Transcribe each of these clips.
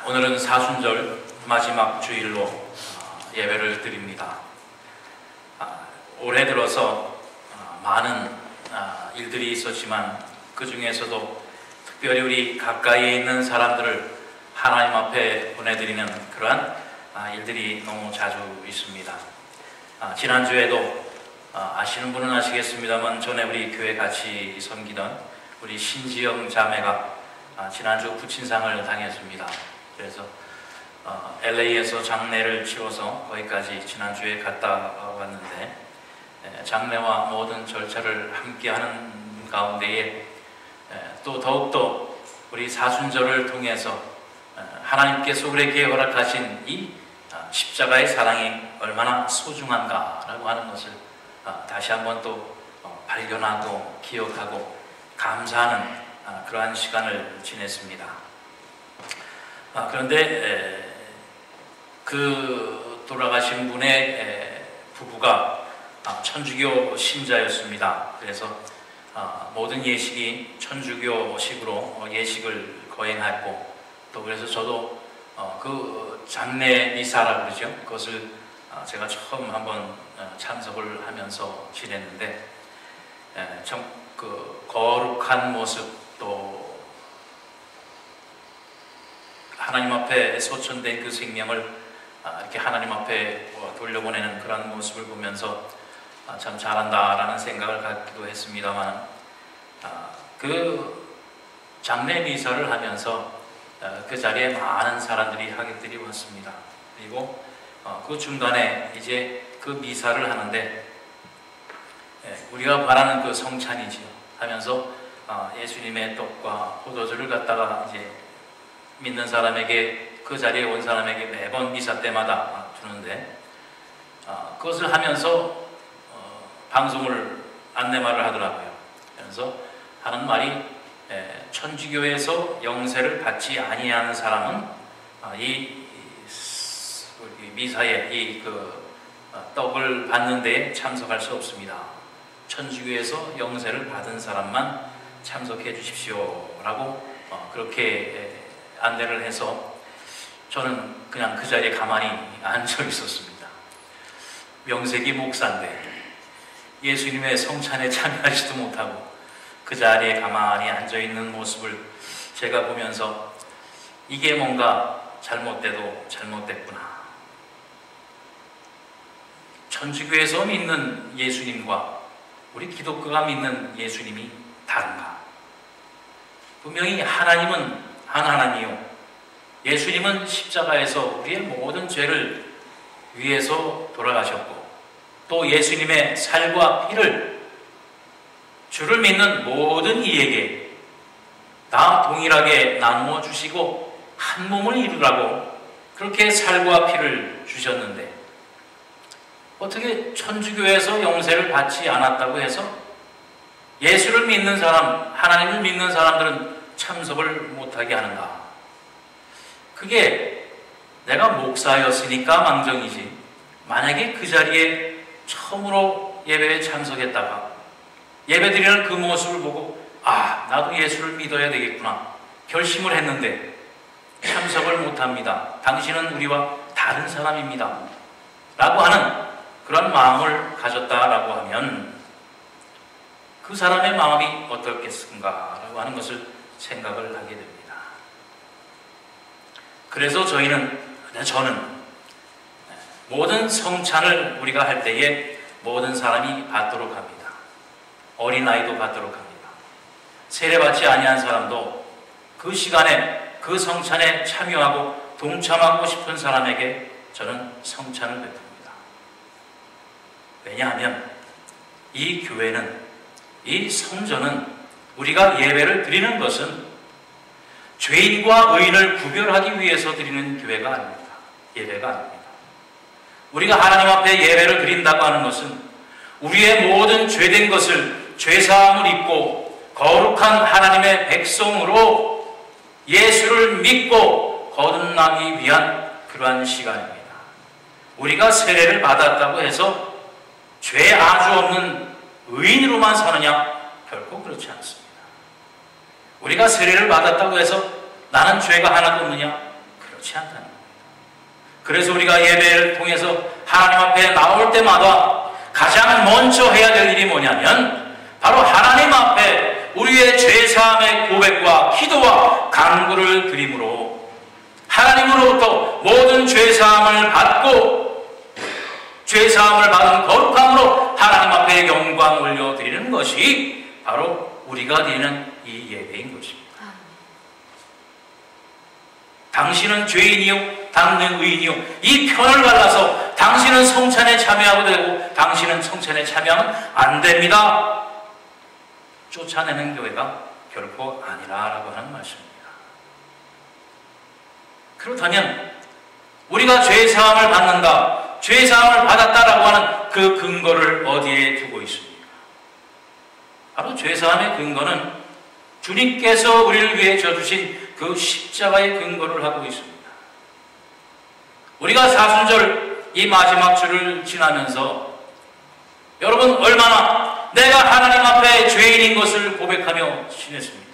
오늘은 사순절 마지막 주일로 예배를 드립니다. 올해 들어서 많은 일들이 있었지만 그 중에서도 특별히 우리 가까이에 있는 사람들을 하나님 앞에 보내드리는 그러한 일들이 너무 자주 있습니다. 지난주에도 아시는 분은 아시겠습니다만 전에 우리 교회 같이 섬기던 우리 신지영 자매가 지난주 부친상을 당했습니다. 그래서 LA에서 장례를 치러서 거기까지 지난주에 갔다 왔는데 장례와 모든 절차를 함께하는 가운데에 또 더욱더 우리 사순절을 통해서 하나님께서 우리에게 허락하신 이 십자가의 사랑이 얼마나 소중한가라고 하는 것을 다시 한번 또 발견하고 기억하고 감사하는 그러한 시간을 지냈습니다. 그런데 그 돌아가신 분의 부부가 천주교 신자였습니다. 그래서 모든 예식이 천주교식으로 예식을 거행했고 또 그래서 저도 그 장례 미사라고 그러죠. 그것을 제가 처음 한번 참석을 하면서 지냈는데 참 그 거룩한 모습 또 하나님 앞에 소천된 그 생명을 이렇게 하나님 앞에 돌려보내는 그런 모습을 보면서 참 잘한다라는 생각을 갖기도 했습니다만 그 장례 미사를 하면서 그 자리에 많은 사람들이 하객들이 왔습니다. 그리고 그 중간에 이제 그 미사를 하는데 우리가 바라는 그 성찬이지요 하면서 예수님의 떡과 포도주를 갖다가 이제 믿는 사람에게 그 자리에 온 사람에게 매번 미사 때마다 주는데 그것을 하면서 방송을 안내말을 하더라고요. 그래서 하는 말이 천주교에서 영세를 받지 아니하는 사람은 이 미사에 이 떡을 받는 데에 참석할 수 없습니다. 천주교에서 영세를 받은 사람만 참석해 주십시오 라고 그렇게 안내를 해서 저는 그냥 그 자리에 가만히 앉아 있었습니다. 명색이 목사인데 예수님의 성찬에 참여하지도 못하고 그 자리에 가만히 앉아 있는 모습을 제가 보면서 이게 뭔가 잘못돼도 잘못됐구나. 천주교에서 믿는 예수님과 우리 기독교가 믿는 예수님이 다른가? 분명히 하나님은 한 하나님이요 예수님은 십자가에서 우리의 모든 죄를 위해서 돌아가셨고 또 예수님의 살과 피를 주를 믿는 모든 이에게 다 동일하게 나누어 주시고 한 몸을 이루라고 그렇게 살과 피를 주셨는데 어떻게 천주교에서 영세를 받지 않았다고 해서 예수를 믿는 사람, 하나님을 믿는 사람들은 참석을 못하게 하는가? 그게 내가 목사였으니까 망정이지 만약에 그 자리에 처음으로 예배에 참석했다가 예배드리는 그 모습을 보고 나도 예수를 믿어야 되겠구나 결심을 했는데 참석을 못합니다. 당신은 우리와 다른 사람입니다 라고 하는 그런 마음을 가졌다라고 하면 그 사람의 마음이 어떻겠는가 라고 하는 것을 생각을 하게 됩니다. 그래서 저는 모든 성찬을 우리가 할 때에 모든 사람이 받도록 합니다. 어린아이도 받도록 합니다. 세례받지 아니한 사람도 그 시간에 그 성찬에 참여하고 동참하고 싶은 사람에게 저는 성찬을 베풉니다. 왜냐하면 이 교회는 이 성전은 우리가 예배를 드리는 것은 죄인과 의인을 구별하기 위해서 드리는 교회가 아닙니다. 예배가 아닙니다. 우리가 하나님 앞에 예배를 드린다고 하는 것은 우리의 모든 죄된 것을 죄사함을 입고 거룩한 하나님의 백성으로 예수를 믿고 거듭나기 위한 그러한 시간입니다. 우리가 세례를 받았다고 해서 죄 아주 없는 의인으로만 사느냐? 결코 그렇지 않습니다. 우리가 세례를 받았다고 해서 나는 죄가 하나도 없느냐? 그렇지 그렇지 않다는 겁니다. 그래서 우리가 예배를 통해서 하나님 앞에 나올 때마다 가장 먼저 해야 될 일이 뭐냐면 바로 하나님 앞에 우리의 죄사함의 고백과 기도와 간구를 드림으로 하나님으로부터 모든 죄사함을 받고 죄사함을 받은 거룩함으로 하나님 앞에 영광 올려드리는 것이 바로 우리가 드리는 이 예배인 것입니다. 당신은 죄인이요 당신은 의인이요 이 편을 갈라서 당신은 성찬에 참여하고 되고 당신은 성찬에 참여하면 안 됩니다. 쫓아내는 교회가 결코 아니라라고 하는 말씀입니다. 그렇다면 우리가 죄사함을 받는다, 죄사함을 받았다라고 하는 그 근거를 어디에 두고 있습니까? 바로 죄사함의 근거는 주님께서 우리를 위해 져주신 그 십자가의 근거를 하고 있습니다. 우리가 사순절 이 마지막 주를 지나면서 여러분 얼마나 내가 하나님 앞에 죄인인 것을 고백하며 지냈습니까?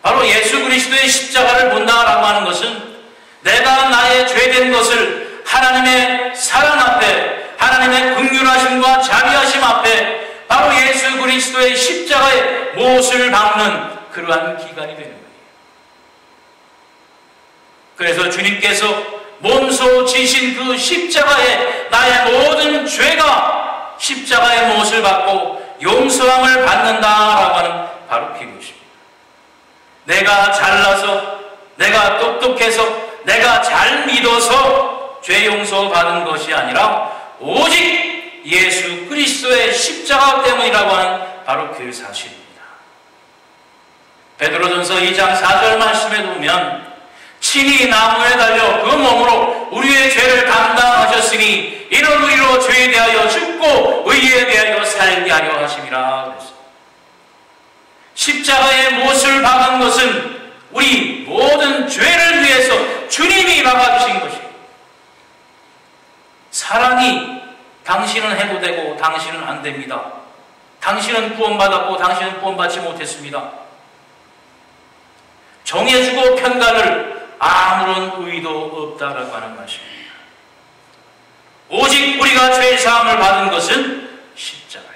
바로 예수 그리스도의 십자가를 본다라고 하는 것은 내가 나의 죄된 것을 하나님의 사랑 앞에 하나님의 긍휼하심과 자비하심 앞에 바로 예수 그리스도의 십자가의 못을 박는 그러한 기간이 되는 거예요. 그래서 주님께서 몸소 지신 그 십자가에 나의 모든 죄가 십자가의 못을 받고 용서함을 받는다라고 하는 바로 그것입니다. 내가 잘나서 내가 똑똑해서 내가 잘 믿어서 죄 용서 받은 것이 아니라 오직 예수 그리스도의 십자가 때문이라고 하는 바로 그 사실입니다. 베드로전서 2장 4절 말씀에 보면 친히 나무에 달려 그 몸으로 우리의 죄를 담당하셨으니 이런 우리로 죄에 대하여 죽고 의에 대하여 살게 하려 하심이라 그랬습니다. 십자가의 못을 박은 것은 우리 모든 죄를 위해서 주님이 박아주신 것이에요. 사랑이 당신은 해도 되고 당신은 안 됩니다. 당신은 구원받았고 당신은 구원받지 못했습니다. 정해주고 편가를 아무런 의도 없다라고 하는 것입니다. 오직 우리가 죄사함을 받은 것은 십자가예요.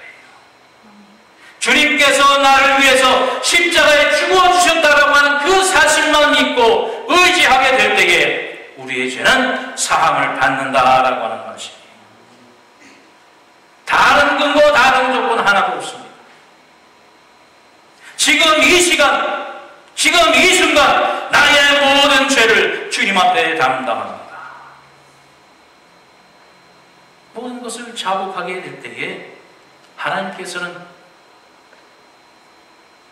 주님께서 나를 위해서 십자가에 죽어주셨다라고 하는 그 사실만 믿고 의지하게 될 때에 우리의 죄는 사함을 받는다라고 하는 것입니다. 다른 근거, 다른 조건 하나도 없습니다. 지금 이 시간, 지금 이 순간 나의 모든 죄를 주님 앞에 담당합니다. 모든 것을 자복하게 될 때에 하나님께서는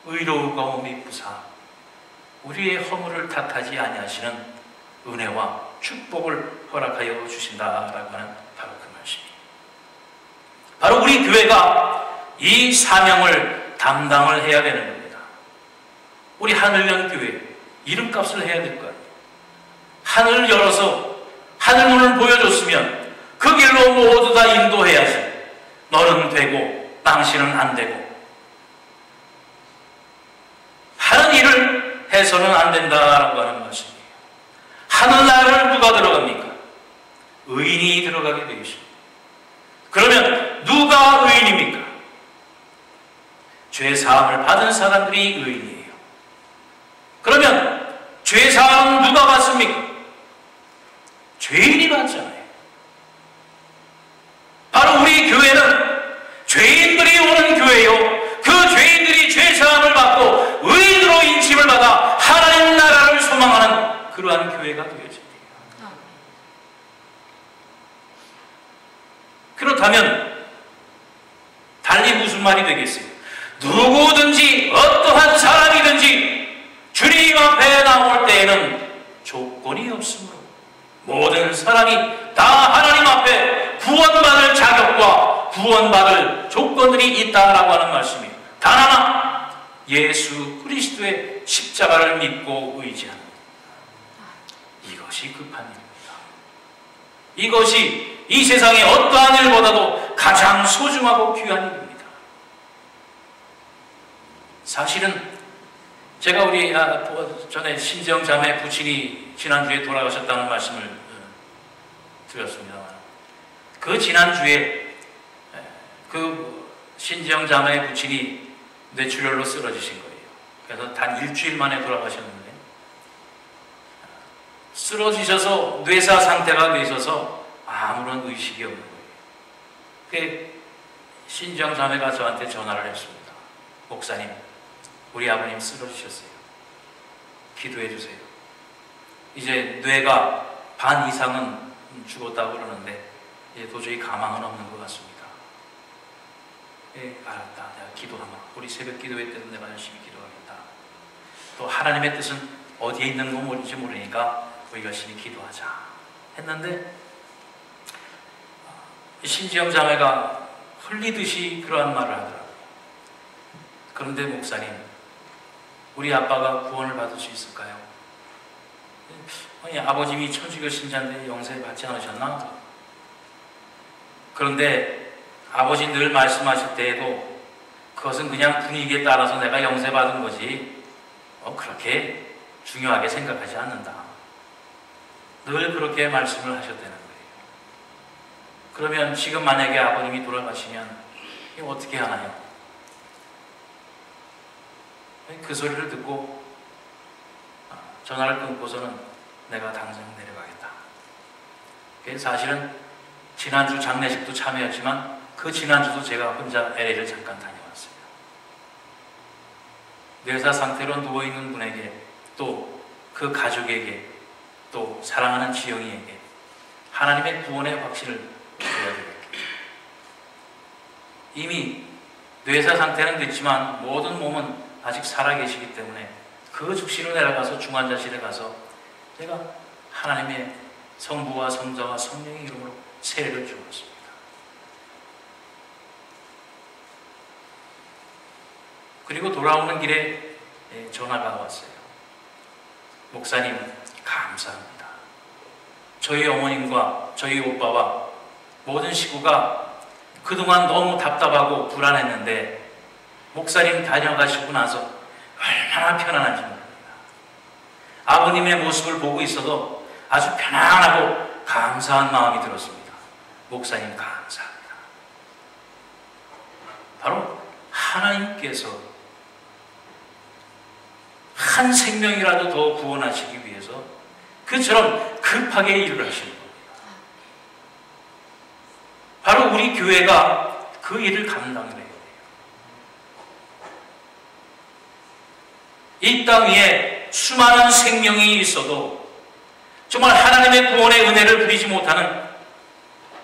의로우가오미 부사 우리의 허물을 탓하지 아니하시는 은혜와 축복을 허락하여 주신다라고 하는 바로 그 말씀입니다. 바로 우리 교회가 이 사명을 담당을 해야 되는 겁니다. 우리 하늘연 교회 이름값을 해야 될 거예요. 하늘을 열어서 하늘문을 보여줬으면 그 길로 모두 다 인도해야지. 너는 되고 당신은 안 되고 하는 일을 해서는 안 된다라고 하는 말씀이에요. 하늘나라를 누가 들어갑니까? 의인이 들어가게 되어 있습니다. 그러면 누가 의인입니까? 죄사함을 받은 사람들이 의인이에요. 그러면 죄사함은 누가 받습니까? 죄인이 받잖아요. 바로 우리 교회는 죄인들이 오는 교회요. 그 죄인들이 죄사함을 받고 의인으로 인침을 받아 하나님 나라를 소망하는 그러한 교회가 되어집니다. 그렇다면 달리 무슨 말이 되겠어요? 누구든지 어떠한 사람이든지 주님 앞에 나올 때에는 조건이 없으므로 모든 사람이 다 하나님 앞에 구원받을 자격과 구원받을 조건들이 있다라고 하는 말씀이에요. 단 하나, 예수 그리스도의 십자가를 믿고 의지하는 것. 이것이 급한 일입니다. 이것이 이 세상의 어떠한 일보다도 가장 소중하고 귀한 일입니다. 사실은 제가 우리 전에 신지영 자매 부친이 지난주에 돌아가셨다는 말씀을 드렸습니다. 그 지난주에 그 신지영 자매의 부친이 뇌출혈로 쓰러지신 거예요. 그래서 단 일주일 만에 돌아가셨는데, 쓰러지셔서 뇌사 상태가 되셔서 아무런 의식이 없는 거예요. 신지영 자매가 저한테 전화를 했습니다. 목사님, 우리 아버님 쓰러지셨어요. 기도해 주세요. 이제 뇌가 반 이상은 죽었다고 그러는데 이제 도저히 가망은 없는 것 같습니다. 알았다. 내가 기도하마. 우리 새벽 기도회 때도 내가 열심히 기도하겠다. 또 하나님의 뜻은 어디에 있는 건지 모르니까 우리 열심히 기도하자 했는데, 신지영 자매가 흘리듯이 그러한 말을 하더라고요. 그런데 목사님, 우리 아빠가 구원을 받을 수 있을까요? 아니, 아버님이 천주교 신자인데 영세 받지 않으셨나? 그런데 아버지 늘 말씀하실 때에도 그것은 그냥 분위기에 따라서 내가 영세 받은 거지 그렇게 중요하게 생각하지 않는다. 늘 그렇게 말씀을 하셨다는 거예요. 그러면 지금 만약에 아버님이 돌아가시면 이거 어떻게 하나요? 그 소리를 듣고 전화를 끊고서는 내가 당장 내려가겠다. 사실은 지난주 장례식도 참여했지만 그 지난주도 제가 혼자 LA를 잠깐 다녀왔어요. 뇌사 상태로 누워있는 분에게, 또 그 가족에게, 또 사랑하는 지영이에게 하나님의 구원의 확신을 줘야 되겠다. 이미 뇌사 상태는 됐지만 모든 몸은 아직 살아계시기 때문에 그 즉시로 내려가서 중환자실에 가서 제가 하나님의 성부와 성자와 성령의 이름으로 세례를 주었습니다. 그리고 돌아오는 길에 전화가 왔어요. 목사님, 감사합니다. 저희 어머님과 저희 오빠와 모든 식구가 그동안 너무 답답하고 불안했는데 목사님 다녀가시고 나서 얼마나 편안한지 모릅니다. 아버님의 모습을 보고 있어도 아주 편안하고 감사한 마음이 들었습니다. 목사님 감사합니다. 바로 하나님께서 한 생명이라도 더 구원하시기 위해서 그처럼 급하게 일을 하시는 겁니다. 바로 우리 교회가 그 일을 감당해야 돼요. 이 땅 위에 수많은 생명이 있어도 정말 하나님의 구원의 은혜를 누리지 못하는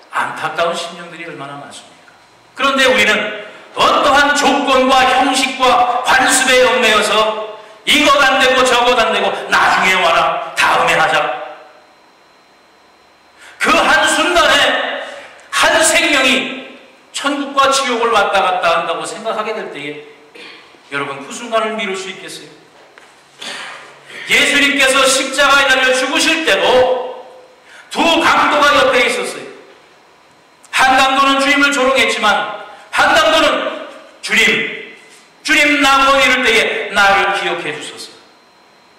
안타까운 심령들이 얼마나 많습니까? 그런데 우리는 어떠한 조건과 형식과 관습에 얽매여서 이것 안 되고 저것 안 되고 나중에 와라, 다음에 하자. 그 한순간에 한 생명이 천국과 지옥을 왔다 갔다 한다고 생각하게 될 때에 여러분 그 순간을 미룰 수 있겠어요? 예수님께서 십자가에 달려 죽으실 때도 두 강도가 옆에 있었어요. 한 강도는 주님을 조롱했지만 한 강도는 주님 나고 이럴 때에 나를 기억해 주소서.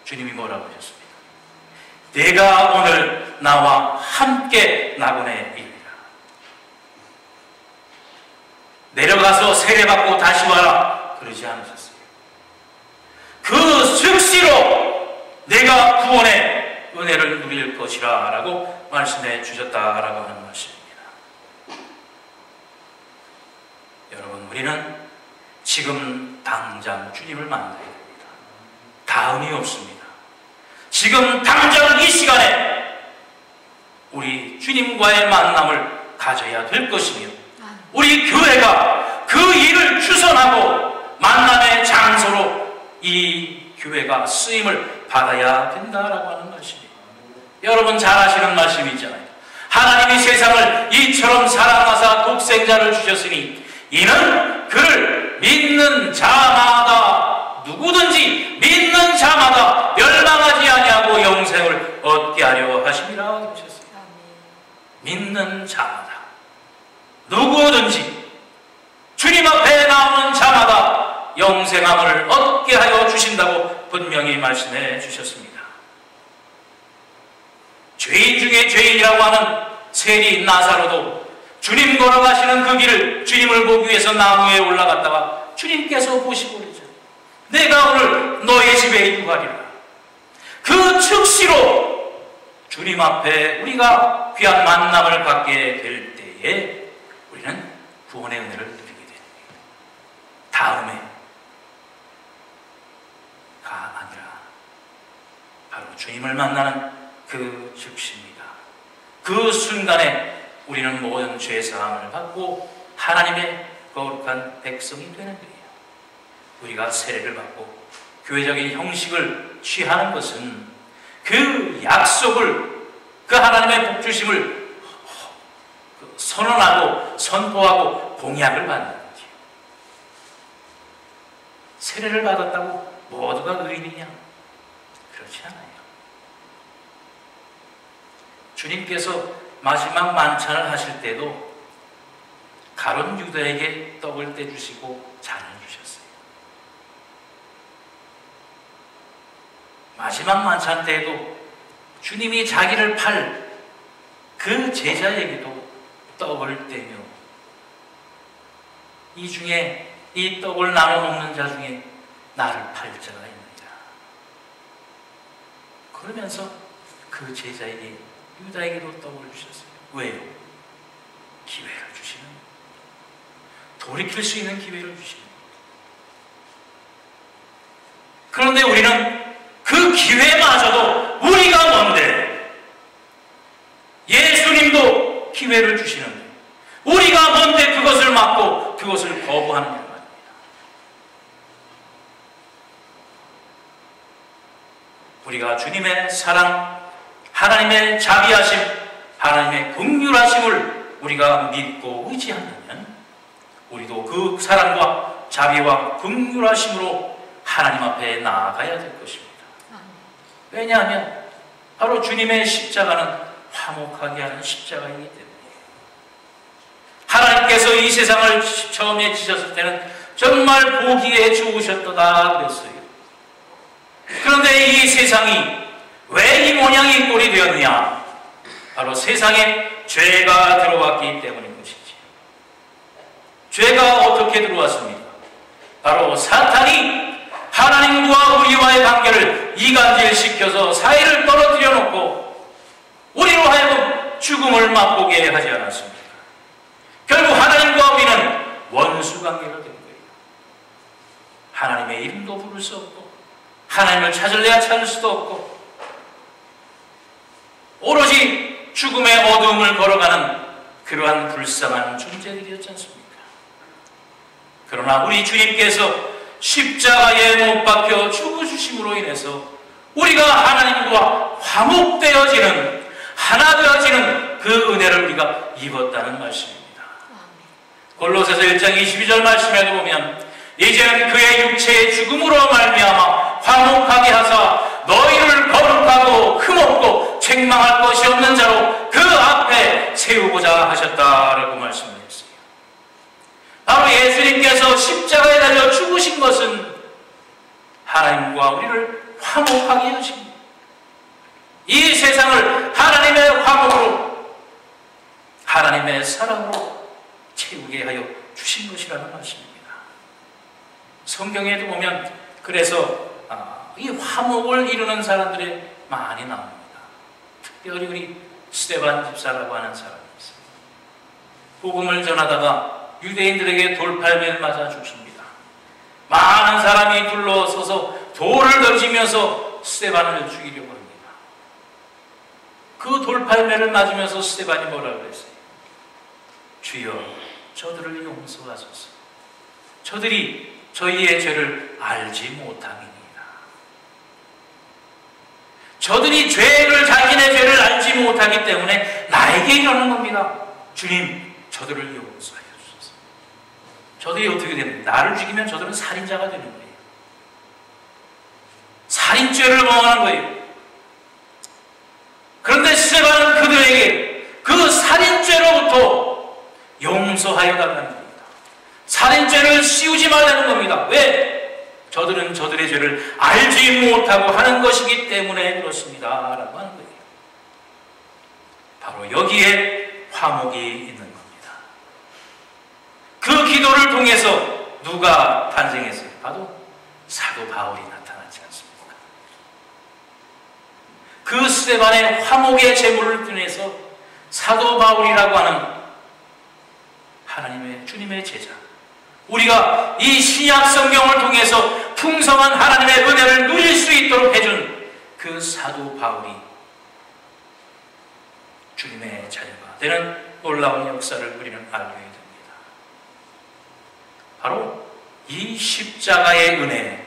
주님이 뭐라고 하셨습니까? 내가 오늘 나와 함께 나곤에 이르리라. 내려가서 세례받고 다시 와라 그러지 않으셨어요. 그 즉시로 내가 구원의 은혜를 누릴 것이라 라고 말씀해 주셨다라고 하는 말씀입니다. 여러분, 우리는 지금 당장 주님을 만나야 됩니다. 다음이 없습니다. 지금 당장 이 시간에 우리 주님과의 만남을 가져야 될 것이며 우리 교회가 그 일을 주선하고 만남의 장소로 이 교회가 쓰임을 받아야 된다라고 하는 말씀입니다. 여러분 잘 아시는 말씀이 있잖아요. 하나님이 세상을 이처럼 사랑하사 독생자를 주셨으니 이는 그를 믿는 자마다 누구든지 믿는 자마다 멸망하지 아니하고 영생을 얻게 하려 하심이라 하셨어요. 믿는 자마다 누구든지 주님 앞에 나오는 자마다 영생함을 얻게 하여 주시옵소서. 주신다고 분명히 말씀해 주셨습니다. 죄인 중에 죄인이라고 하는 세리 나사로도 주님 걸어가시는 그 길을 주님을 보기 위해서 나무에 올라갔다가 주님께서 보시고 그러죠. 내가 오늘 너의 집에 유하리라. 그 즉시로 주님 앞에 우리가 귀한 만남을 갖게 될 때에 우리는 구원의 은혜를 누리게 됩니다. 다음에가 아니라 바로 주님을 만나는 그 즉시입니다. 그 순간에 우리는 모든 죄사함을 받고 하나님의 거룩한 백성이 되는 거예요. 우리가 세례를 받고 교회적인 형식을 취하는 것은 그 약속을, 그 하나님의 복주심을 선언하고 선포하고 공약을 받는 거죠. 세례를 받았다고 모두가 의인이냐? 그렇지 않아요. 주님께서 마지막 만찬을 하실 때도 가룟 유다에게 떡을 떼주시고 잔을 주셨어요. 마지막 만찬 때에도 주님이 자기를 팔 그 제자에게도 떡을 떼며 이 중에 이 떡을 나눠 먹는 자 중에 나를 팔 자가 있느니라. 그러면서 그 제자에게 유다에게도 떡을 주셨어요. 왜요? 기회를 주시는, 돌이킬 수 있는 기회를 주시는. 그런데 우리는 그 기회마저도 우리가 뭔데 예수님도 기회를 주시는데 우리가 뭔데 그것을 막고 그것을 거부하느냐 말입니다. 우리가 주님의 사랑, 하나님의 자비하심, 하나님의 긍휼하심을 우리가 믿고 의지한다면 우리도 그 사랑과 자비와 긍휼하심으로 하나님 앞에 나아가야 될 것입니다. 왜냐하면 바로 주님의 십자가는 화목하게 하는 십자가이기 때문에 하나님께서 이 세상을 처음에 지셨을 때는 정말 보기에 좋으셨도다 그랬어요. 그런데 이 세상이 왜 이 모양이 이 꼴이 되었느냐? 바로 세상에 죄가 들어왔기 때문인 것이지. 죄가 어떻게 들어왔습니까? 바로 사탄이 하나님과 우리와의 관계를 이간질시켜서 사이를 떨어뜨려 놓고 우리로 하여금 죽음을 맛보게 하지 않았습니까? 결국 하나님과 우리는 원수 관계가 된 거예요. 하나님의 이름도 부를 수 없고 하나님을 찾을래야 찾을 수도 없고 오로지 죽음의 어두움을 걸어가는 그러한 불쌍한 존재들이었지 않습니까? 그러나 우리 주님께서 십자가에 못 박혀 죽어주심으로 인해서 우리가 하나님과 화목되어지는, 하나 되어지는 그 은혜를 우리가 입었다는 말씀입니다. 골로새서 1장 22절 말씀에도 보면 이제는 그의 육체의 죽음으로 말미암아 화목하게 하사 너희를 거룩하고 흠없고 책망할 것이 없는 자로 그 앞에 세우고자 하셨다라고 말씀을 했어요. 바로 예수님께서 십자가에 달려 죽으신 것은 하나님과 우리를 화목하게 하십니다. 이 세상을 하나님의 화목으로, 하나님의 사랑으로 채우게 하여 주신 것이라는 말씀입니다. 성경에도 보면 그래서 이 화목을 이루는 사람들이 많이 나옵니다. 특별히 우리 스데반 집사라고 하는 사람이 있어요. 복음을 전하다가 유대인들에게 돌팔매를 맞아 죽습니다. 많은 사람이 둘러서서 돌을 던지면서 스데반을 죽이려고 합니다. 그 돌팔매를 맞으면서 스데반이 뭐라 그랬어요? 주여 저들을 용서하소서. 저들이 저희의 죄를 알지 못함이니이다. 저들이 죄를, 자기네 죄를 알지 못하기 때문에 나에게 이러는 겁니다. 주님 저들을 용서하여 주소서. 저들이 어떻게 됩니까? 나를 죽이면 저들은 살인자가 되는 거예요. 살인죄를 범하는 거예요. 그런데 스데반은 그들에게 그 살인죄로부터 용서하여 달라는 겁니다. 살인죄를 씌우지 말라는 겁니다. 왜? 저들은 저들의 죄를 알지 못하고 하는 것이기 때문에 그렇습니다 라고 하는 거예요. 바로 여기에 화목이 있는 겁니다. 그 기도를 통해서 누가 탄생했어요? 바로 사도 바울이 나타났지 않습니까? 그 스데반의 화목의 제물을 통해서 사도 바울이라고 하는 하나님의 주님의 제자, 우리가 이 신약 성경을 통해서 풍성한 하나님의 은혜를 누릴 수 있도록 해준 그 사도 바울이 주님의 자녀가 되는 놀라운 역사를 우리는 알게 됩니다. 바로 이 십자가의 은혜,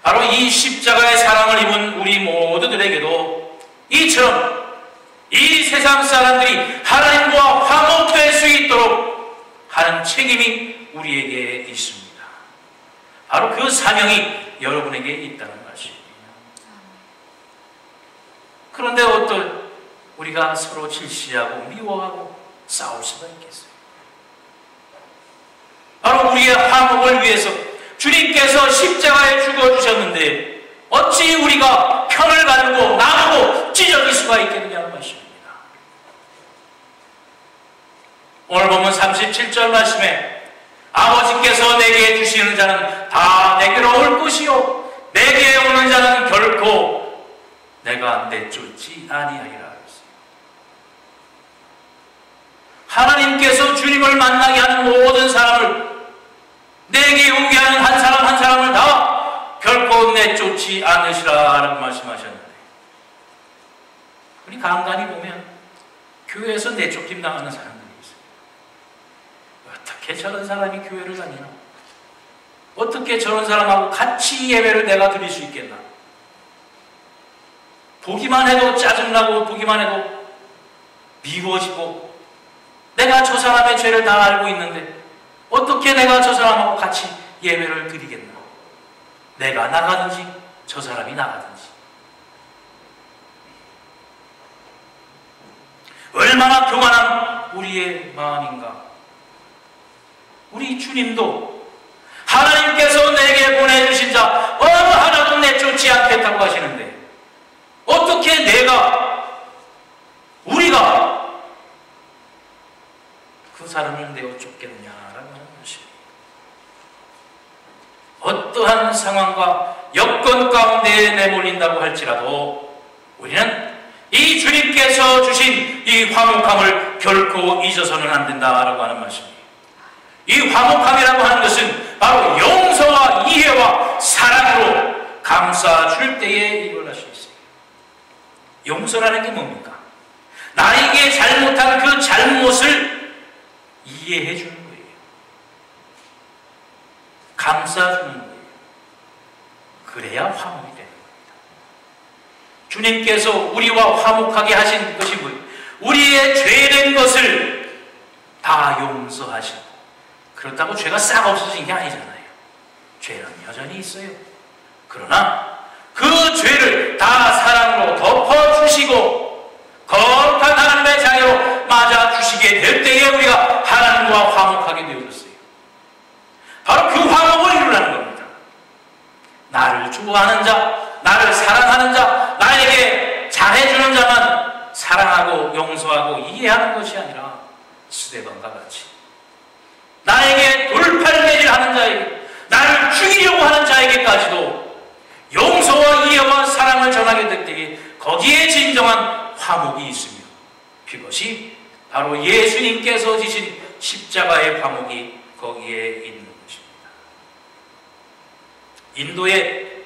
바로 이 십자가의 사랑을 입은 우리 모두들에게도 이처럼 이 세상 사람들이 하나님과 화목될 수 있도록 하는 책임이 우리에게 있습니다. 바로 그 사명이 여러분에게 있다는 것입니다. 그런데 어떨 우리가 서로 질시하고 미워하고 싸울 수가 있겠어요? 바로 우리의 화목을 위해서 주님께서 십자가에 죽어주셨는데 어찌 우리가 편을 가지고 나누고 찢어질 수가 있겠느냐는 것입니다. 오늘 보면 37절 말씀에 아버지께서 내게 주시는 자는 다 내게로 올 것이요 내게 오는 자는 결코 내가 내쫓지 아니하리라. 하나님께서 주님을 만나게 하는 모든 사람을, 내게 오게 하는 한 사람 한 사람을 다 결코 내쫓지 않으시라 라고 말씀하셨는데, 우리 간간히 보면 교회에서 내쫓김 당하는 사람들이 있어요. 어떻게 저런 사람이 교회를 다니나? 어떻게 저런 사람하고 같이 예배를 내가 드릴 수 있겠나? 보기만 해도 짜증나고 보기만 해도 미워지고, 내가 저 사람의 죄를 다 알고 있는데 어떻게 내가 저 사람하고 같이 예배를 드리겠나? 내가 나가든지 저 사람이 나가든지. 얼마나 교만한 우리의 마음인가. 우리 주님도 하나님께서 내게 보내주신 자 어느 하나도 내쫓지 않겠다고 하시는데 어떻게 우리가 그 사람을 내어 쫓겠느냐라고 하는 것입니다. 어떠한 상황과 여건 가운데에 내몰린다고 할지라도 우리는 이 주님께서 주신 이 화목함을 결코 잊어서는 안 된다라고 하는 말씀입니다. 이 화목함이라고 하는 것은 바로 용서와 이해와 사랑으로 감싸줄 때에 일어날 수 있어요. 용서라는 게 뭡니까? 나에게 잘못한 그 잘못을 이해해 주는 거예요. 감싸주는 거예요. 그래야 화목이 되는 겁니다. 주님께서 우리와 화목하게 하신 것이 뭐예요? 우리의 죄된 것을 다 용서하시고, 그렇다고 죄가 싹 없어진 게 아니잖아요. 죄는 여전히 있어요. 그러나 그 죄를 다 사랑으로 덮어주시고 거룩한 하나님의 자녀로 맞아주시게 될 때에 우리가 하나님과 화목하게 되어졌어요. 바로 그 화목을 이루라는 겁니다. 나를 좋아하는 자, 나를 사랑하는 자, 나에게 잘해주는 자만 사랑하고 용서하고 이해하는 것이 아니라 스데반과 같이 나에게 돌팔매질하는 자에게, 나를 죽이려고 하는 자에게까지도 용서와 이해와 사랑을 전하게 될 때에 거기에 진정한 화목이 있으며, 그것이 바로 예수님께서 지신 십자가의 화목이 거기에 있는 것입니다. 인도의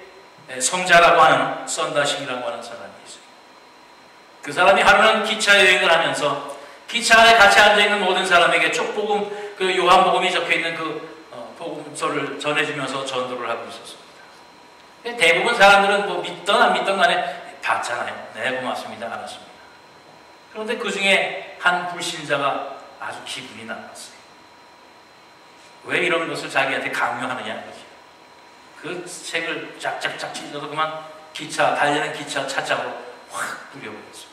성자라고 하는 썬다싱이라고 하는 사람이 있어요. 그 사람이 하루는 기차 여행을 하면서 기차 안에 같이 앉아있는 모든 사람에게 쪽복음, 그 요한복음이 적혀있는 그 복음서를 전해주면서 전도를 하고 있었습니다. 대부분 사람들은 뭐 믿던 안 믿던 간에 봤잖아요. 네, 고맙습니다. 알았습니다. 그런데 그 중에 한 불신자가 아주 기분이 나빴어요. 왜 이런 것을 자기한테 강요하느냐는 거죠. 그 책을 짝짝짝 찢어서 그만 달리는 기차 차장으로 확 뿌려버렸습니다.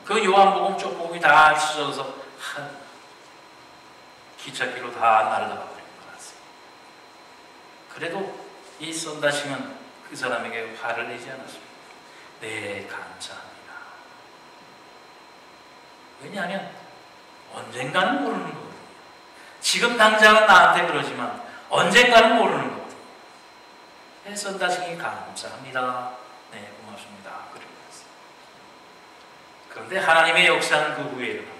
그 요한복음 쪽복음이 다 찢어져서 기찻길로 다 날아가 버린 것 같아요. 그래도 이 썬다싱은 그 사람에게 화를 내지 않았습니다. 네, 감사합니다. 왜냐하면 언젠가는 모르는 거거든요. 지금 당장은 나한테 그러지만 언젠가는 모르는 거거든요. 네, 썬다싱이 감사합니다. 네, 고맙습니다. 그러면서. 그런데 하나님의 역사는 그 후에 일어납니다.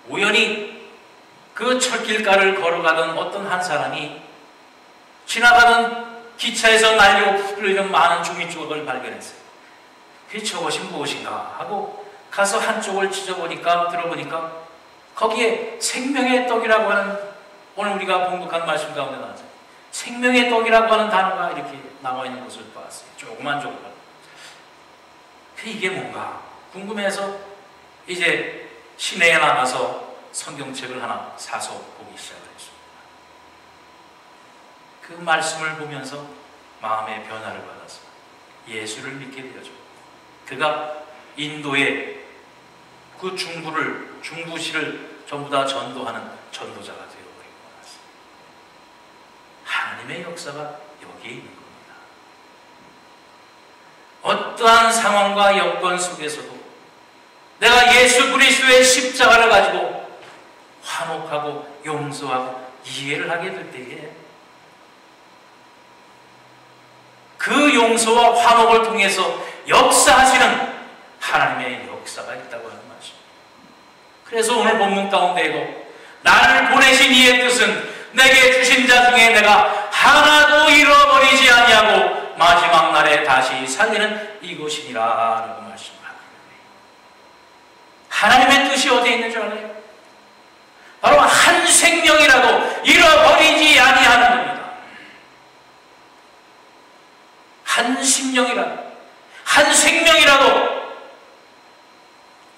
우연히 그 철길가를 걸어가던 어떤 한 사람이 지나가던 기차에서 날리고 풀리는 많은 종이 조각을 발견했어요. 그 저것이 무엇인가 하고 가서 한쪽을 들어보니까 거기에 생명의 떡이라고 하는, 오늘 우리가 봉독한 말씀 가운데 나왔어요. 생명의 떡이라고 하는 단어가 이렇게 나와 있는 것을 봤어요. 조그만 조각. 이게 뭔가 궁금해서 이제 시내에 나가서 성경책을 하나 사서 보기 시작을 했습니다. 그 말씀을 보면서 마음의 변화를 받아서 예수를 믿게 되었죠. 그가 인도의 그 중부시를 전부 다 전도하는 전도자가 되어버리고 말았습니다. 하나님의 역사가 여기에 있는 겁니다. 어떠한 상황과 여건 속에서도 내가 예수 그리스도의 십자가를 가지고 화목하고 용서하고 이해를 하게 될 때에 그 용서와 화목을 통해서 역사하시는 하나님의 역사가 있다고 하는 말씀입니다. 그래서 오늘 본문 가운데에도 나를 보내신 이의 뜻은 내게 주신 자 중에 내가 하나도 잃어버리지 아니하고 마지막 날에 다시 살리는 이것이니라 라고 말씀합니다. 하나님의 뜻이 어디에 있는 줄 알아요? 바로 한 생명이라도 잃어버리지 아니하는 겁니다. 한 심령이라도, 한 생명이라도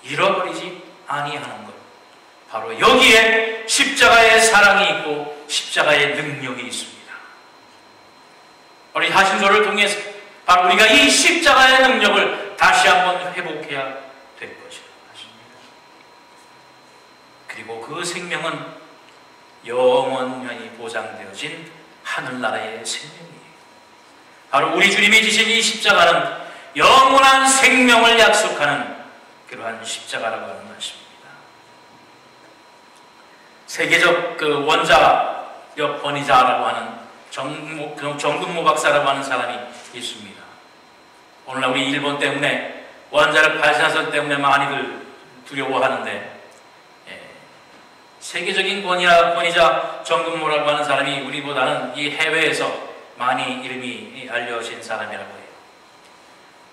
잃어버리지 아니하는 것. 바로 여기에 십자가의 사랑이 있고 십자가의 능력이 있습니다. 우리 하신소를 통해서 바로 우리가 이 십자가의 능력을 다시 한번 회복해야 될 것이다. 그리고 그 생명은 영원히 보장되어진 하늘나라의 생명이에요. 바로 우리 주님이 지신 이 십자가는 영원한 생명을 약속하는 그러한 십자가라고 하는 것입니다. 세계적 그 원자력 권위자라고 하는 정근모 박사라고 하는 사람이 있습니다. 오늘날 우리 일본 때문에 원자력 발사선 때문에 많이들 두려워하는데, 세계적인 권위자 정근모라고 하는 사람이 우리보다는 이 해외에서 많이 이름이 알려진 사람이라고 해요.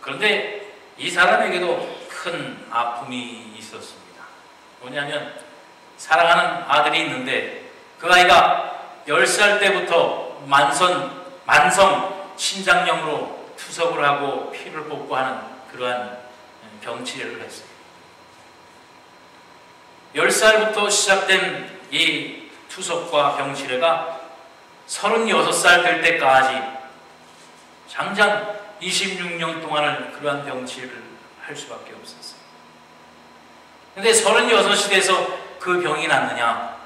그런데 이 사람에게도 큰 아픔이 있었습니다. 뭐냐면 사랑하는 아들이 있는데 그 아이가 10살 때부터 만성 신장염으로 투석을 하고 피를 뽑고 하는 그러한 병치레를 했어요. 10살부터 시작된 이 투석과 병치레가 36살 될 때까지 장장 26년 동안을 그러한 병치레를 할 수밖에 없었어요. 근데 36이 돼서 그 병이 낫느냐?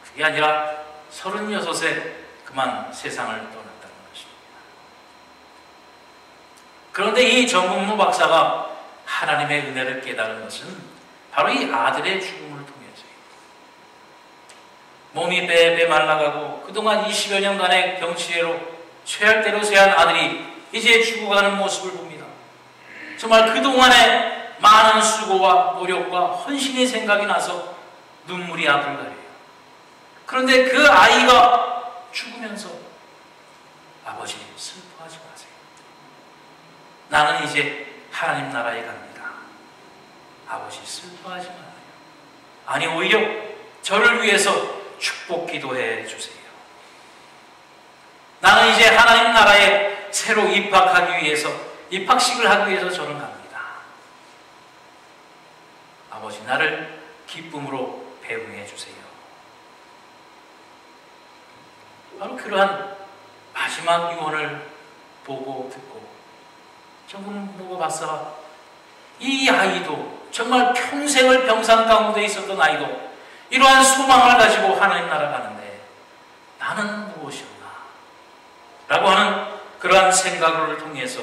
그게 아니라 36에 그만 세상을 떠났다는 것입니다. 그런데 이 정근모 박사가 하나님의 은혜를 깨달은 것은 바로 이 아들의 죽음을 통해서요. 몸이 빼빼 말라가고 그동안 20여 년간의 병치레로 쇠할 대로 쇠한 아들이 이제 죽어가는 모습을 봅니다. 정말 그동안의 많은 수고와 노력과 헌신의 생각이 나서 눈물이 앞을 가려요. 그런데 그 아이가 죽으면서 아버지 슬퍼하지 마세요. 나는 이제 하나님 나라에 갑니다. 아버지 슬퍼하지 말아요. 아니 오히려 저를 위해서 축복 기도해 주세요. 나는 이제 하나님 나라에 새로 입학하기 위해서 입학식을 하기 위해서 저는 갑니다. 아버지 나를 기쁨으로 배웅해 주세요. 바로 그러한 마지막 유언을 보고 듣고 정근모 박사가 이 아이도 정말 평생을 병상 가운데 있었던 아이도 이러한 소망을 가지고 하나님 나라 가는데 나는 라고 하는 그러한 생각을 통해서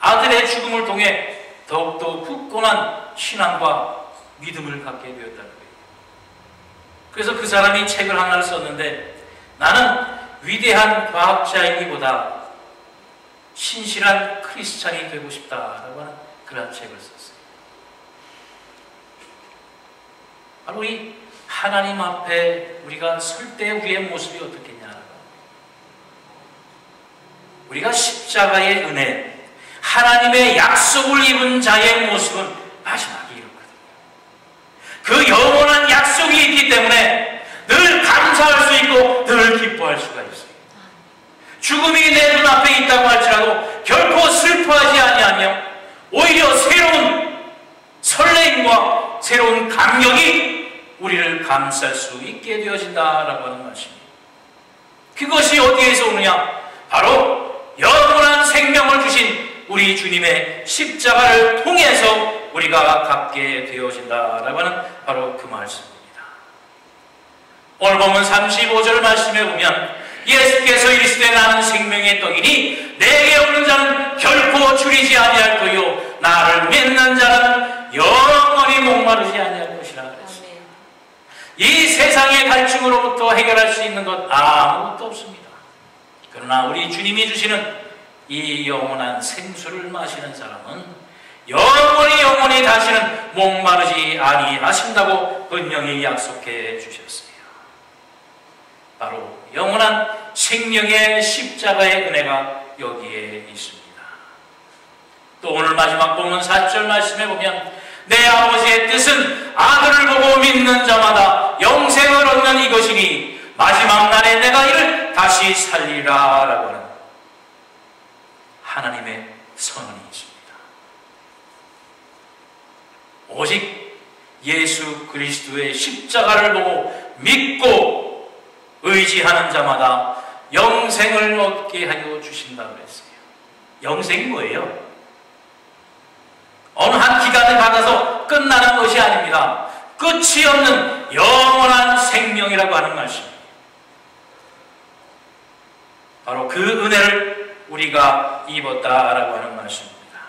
아들의 죽음을 통해 더욱더 굳건한 신앙과 믿음을 갖게 되었다는 거예요. 그래서 그 사람이 책을 하나를 썼는데 나는 위대한 과학자이기보다 신실한 크리스찬이 되고 싶다라고 하는 그런 책을 썼어요. 바로 이 하나님 앞에 우리가 설 때 우리의 모습이 어떻겠냐. 우리가 십자가의 은혜, 하나님의 약속을 입은 자의 모습은 마지막에 이렇거든요. 그 영원한 약속이 있기 때문에 늘 감사할 수 있고 늘 기뻐할 수가 있어요. 죽음이 내 눈앞에 있다고 할지라도 결코 슬퍼하지 아니하며 오히려 새로운 설레임과 새로운 감격이 우리를 감쌀 수 있게 되어진다라고 하는 말씀입니다. 그것이 어디에서 오느냐? 바로 영원한 생명을 주신 우리 주님의 십자가를 통해서 우리가 갖게 되어진다라고 하는 바로 그 말씀입니다. 오늘 보면 35절 말씀에 보면 예수께서 이르시되 나는 생명의 떡이니 내게 오는 자는 결코 줄이지 아니할 터요 나를 믿는 자는 영원히 목마르지 아니할 것이라 그랬습니다. 이 세상의 갈증으로부터 해결할 수 있는 것 아무것도 없습니다. 그러나 우리 주님이 주시는 이 영원한 생수를 마시는 사람은 영원히 다시는 목마르지 아니하신다고 분명히 약속해 주셨어요. 바로 영원한 생명의 십자가의 은혜가 여기에 있습니다. 또 오늘 마지막 본문 4절 말씀에 보면 내 아버지의 뜻은 아들을 보고 믿는 자마다 영생을 얻는 이것이니 마지막 날에 내가 이를 다시 살리라 라고 하는 하나님의 선언이 있습니다. 오직 예수 그리스도의 십자가를 보고 믿고 의지하는 자마다 영생을 얻게 하여 주신다고 했어요. 영생이 뭐예요? 어느 한 기간을 받아서 끝나는 것이 아닙니다. 끝이 없는 영원한 생명이라고 하는 말씀입니다. 바로 그 은혜를 우리가 입었다라고 하는 말씀입니다.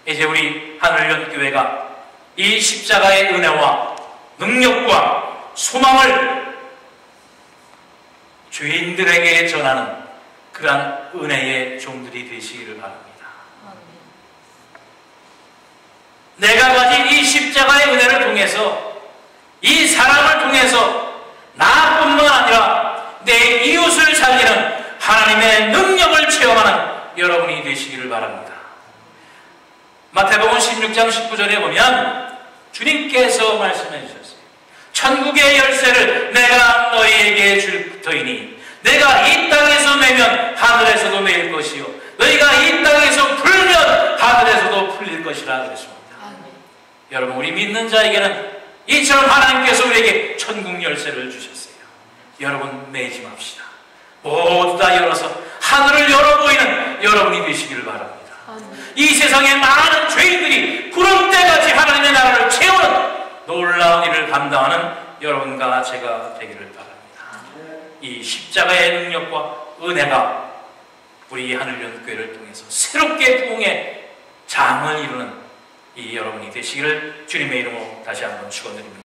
이제 우리 하늘연교회가 이 십자가의 은혜와 능력과 소망을 죄인들에게 전하는 그러한 은혜의 종들이 되시기를 바랍니다. 내가 가진 이 십자가의 은혜를 통해서 이 사랑을 통해서 나뿐만 아니라 내 이웃을 살리는 하나님의 능력을 체험하는 여러분이 되시기를 바랍니다. 마태복음 16장 19절에 보면 주님께서 말씀해 주셨어요. 천국의 열쇠를 내가 너희에게 줄 터이니 내가 이 땅에서 매면 하늘에서도 매일 것이요 너희가 이 땅에서 풀면 하늘에서도 풀릴 것이라 그랬습니다. 여러분 우리 믿는 자에게는 이처럼 하나님께서 우리에게 천국 열쇠를 주셨어요. 여러분 매지 맙시다. 모두 다 열어서 하늘을 열어보이는 여러분이 되시기를 바랍니다. 이 세상의 많은 죄인들이 구름대같이 하나님의 나라를 채우는 놀라운 일을 감당하는 여러분과 제가 되기를 바랍니다. 이 십자가의 능력과 은혜가 우리 하늘연교회를 통해서 새롭게 부흥의 장을 이루는 이 여러분이 되시기를 주님의 이름으로 다시 한번 축원드립니다.